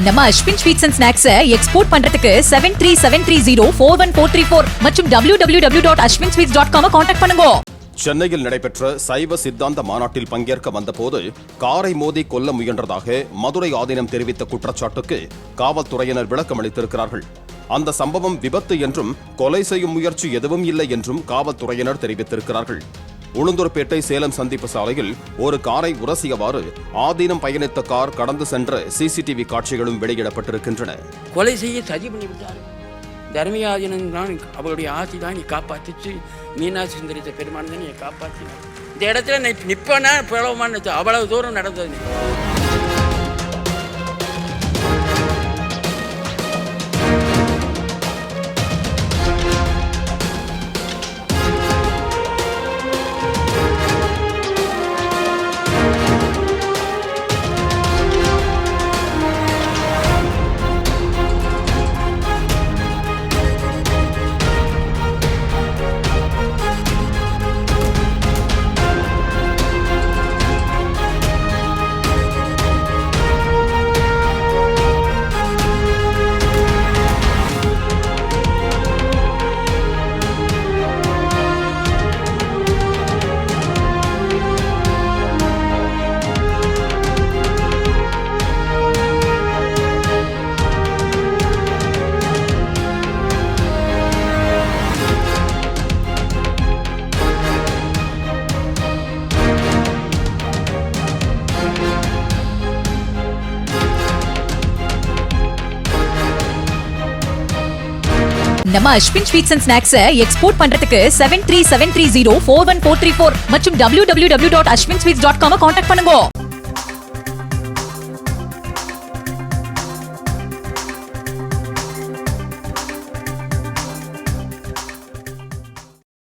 நம்ம Ashwin sweets and snacks export பண்றதுக்கு 7373041434 மற்றும் www.ashwinsweets.com கான்டாக்ட் பண்ணுங்க. சென்னையில் நடைபெற்ற சைவ சித்தாந்த மாநாட்டில் பங்கேற்க வந்தபோது காரை மோதி கொல்ல முயன்றதாக மதுரை ஆதீனம் தெரிவித்த குற்றச்சாட்டுக்கு காவல்துறையினர் விளக்கம் அளித்திருக்கிறார்கள். அந்த சம்பவம் விபத்து என்றும் கொலை செய்யும் முயற்சி எதுவும் இல்லை என்றும் காவல்துறையினர் தெரிவித்திருக்கிறார்கள். உளுந்தூர்பேட்டை சேலம் சந்திப்பு சாலையில் ஒரு காரை உரசியவாறு ஆதீனம் பயணித்த கார் கடந்து சென்ற சிசிடிவி காட்சிகளும் வெளியிடப்பட்டிருக்கின்றன. கொலை செய்ய சதி பண்ணிவிட்டார். தர்மியாதீனம் தான் அவருடைய ஆட்சி தான் நீ காப்பாற்றிச்சு. மீனாட்சி சுந்தரித்த பெருமான் தான் நீ காப்பாற்றினார். இந்த இடத்துல நிற்பனா பிளவமான அவ்வளவு தூரம் நடந்தது. நம்ம Ashwin sweets and snacks export பண்றதுக்கு 7373041434 மற்றும் www.ashwinsweets.com கான்டாக்ட் பண்ணுங்க.